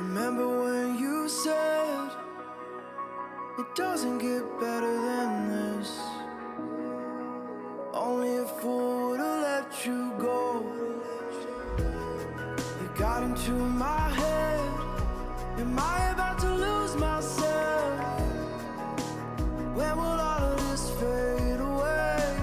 Remember when you said it doesn't get better than this? Only a fool would've let you go. You got into my head. Am I about to lose myself? When will all of this fade away?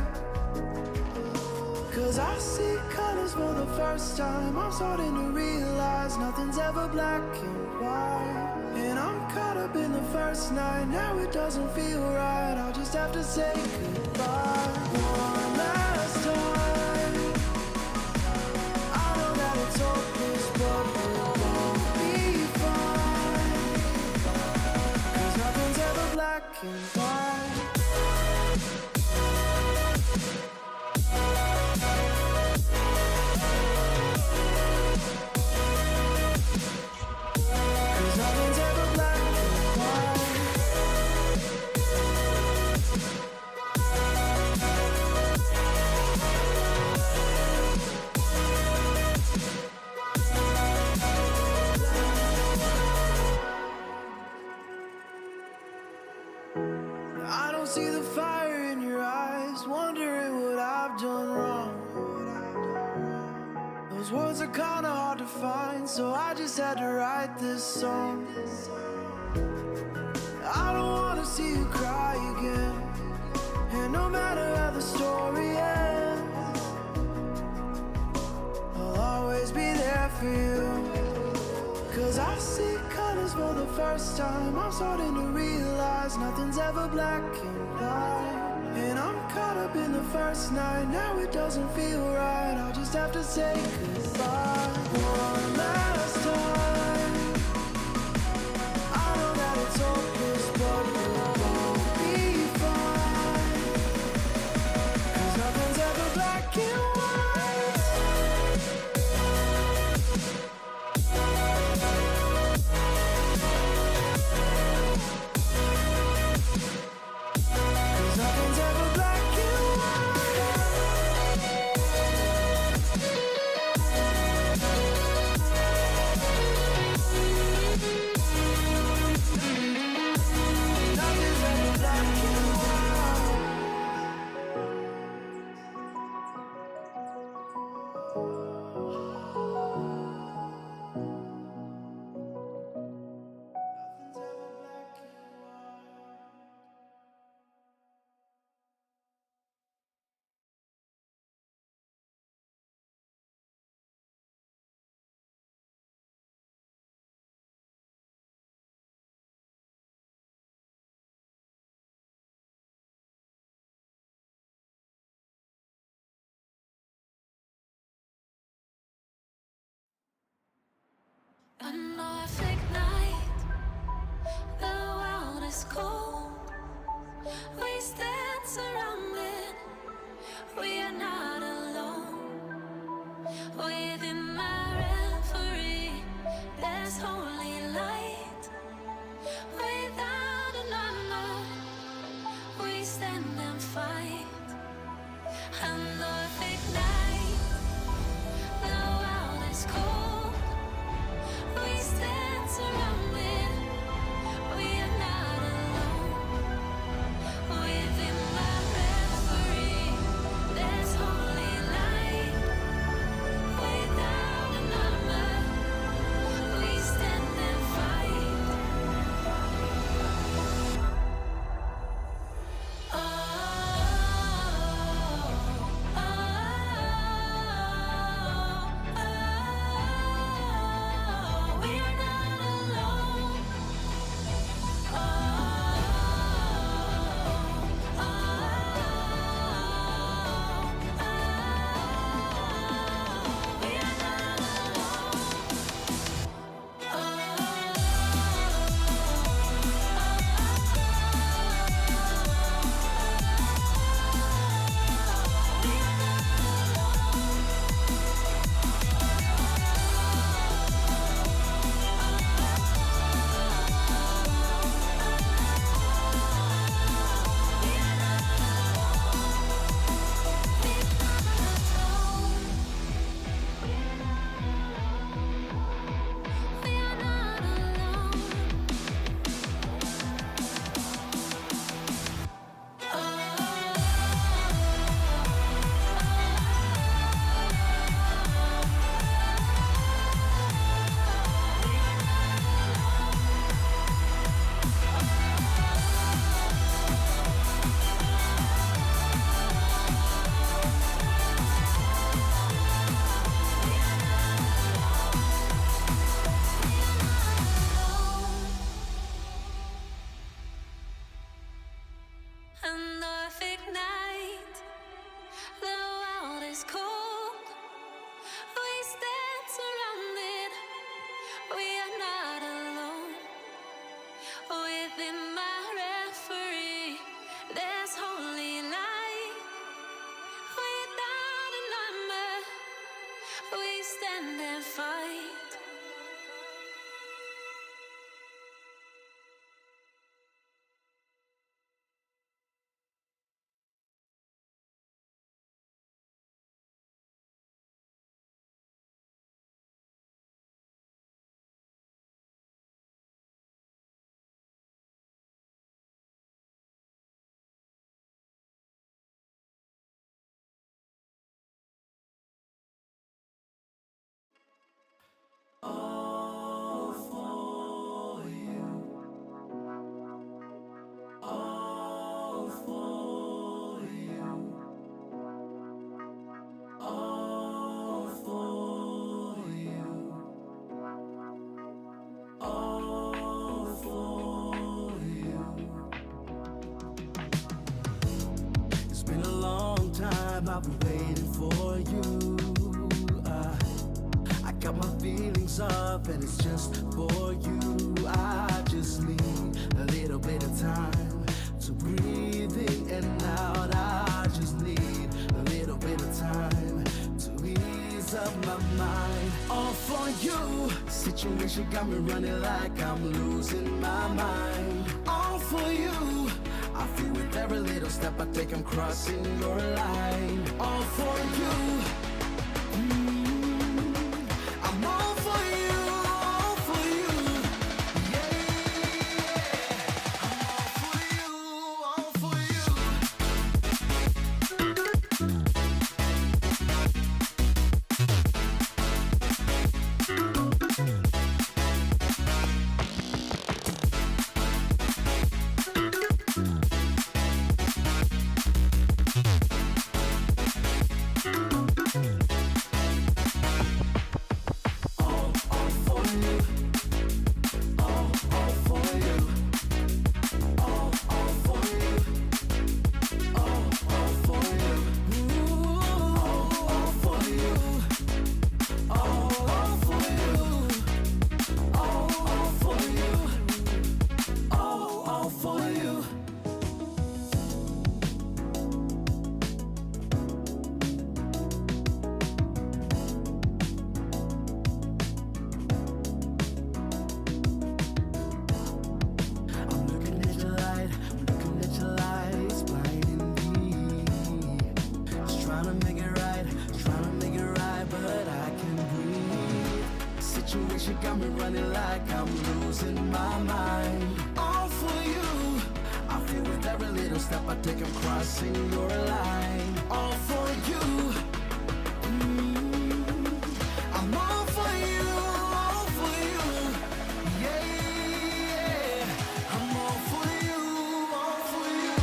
'Cause I see colors for the first time. I'm starting to realize nothing's ever black and white. And I'm caught up in the first night. Now it doesn't feel right. I'll just have to say goodbye one last time. I know that it's hopeless, but we'll both be fine. 'Cause nothing's ever black and white. I don't see the fire in your eyes, wondering what I've done wrong. Those words are kinda hard to find, so I just had to write this song. I don't wanna see you cry again, and no matter how the story ends, I'll always be there for you. 'Cause I see colors for the first time. I'm starting to realize nothing's ever black and white. And I'm caught up in the first night. Now it doesn't feel right. I'll just have to say goodbye one last time. I know that it's hopeless, but we'll both be fine. 'Cause nothing's ever black and white. Nothing's ever black and A Norfolk night, the world is cold. We stand surrounded, we are not alone. Within my reverie, there's holy light. Without a number, we stand and fight. A Norfolk night, the world is cold. We stand got my feelings up and it's just for you. I just need a little bit of time to breathe in and out. I just need a little bit of time to ease up my mind. All for you. Situation got me running like I'm losing my mind. All for you. I feel with every little step I take I'm crossing your line. All for you. I'm all for you, all for you. Yeah, I'm all for you, all Situation got me running like I'm losing my mind. All for you. I feel with every little step I take I'm crossing your line. All for you. I'm all for you, all for you. Yeah, I'm all for you, all for you.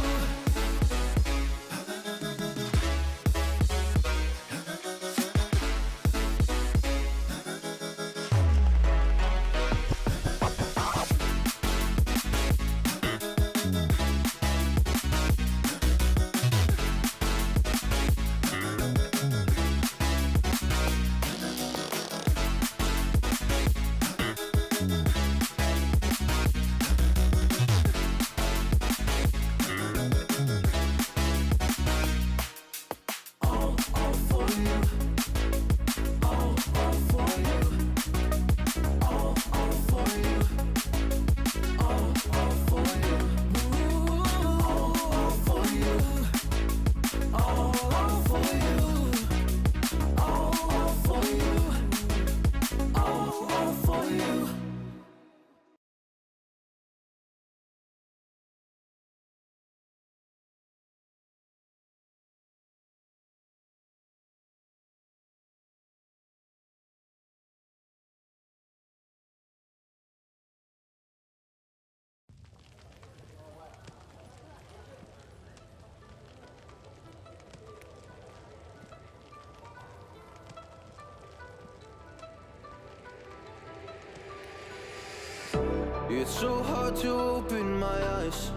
It's so hard to open my eyes.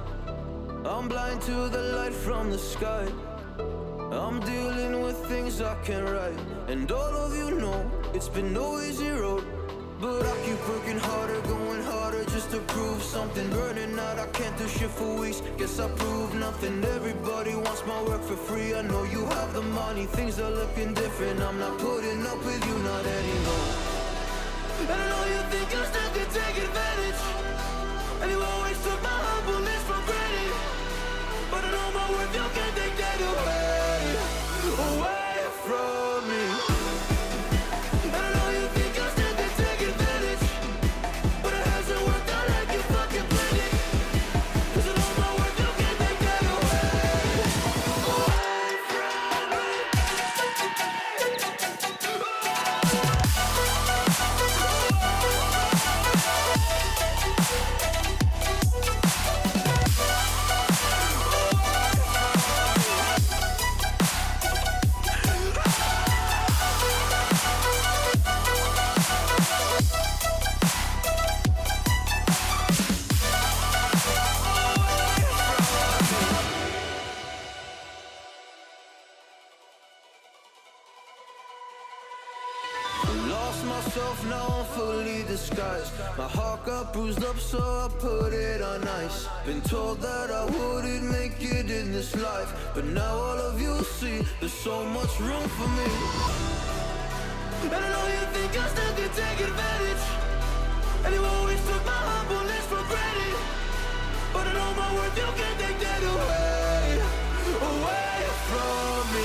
I'm blind to the light from the sky. I'm dealing with things I can't write. And all of you know it's been no easy road. But I keep working harder, going harder just to prove something. Burning out, I can't do shit for weeks. Guess I proved nothing. Everybody wants my work for free. I know you have the money, things are looking different. I'm not putting up with you, not anymore. And I know you think you still can take advantage, and you always took my humbleness for granted. But I know my worth, you can't take that away from me. And I know you think you still can take advantage, but it hasn't worked out like you fucking planned it. 'Cause I know my worth, you can't take that away from me. myself, now I'm fully disguised. My heart got bruised up, so I put it on ice. Been told that I wouldn't make it in this life, but now all of you see there's so much room for me. And I know you think I still can take advantage, and you always took my humbleness for granted, but I know my worth, you can't take that away from me.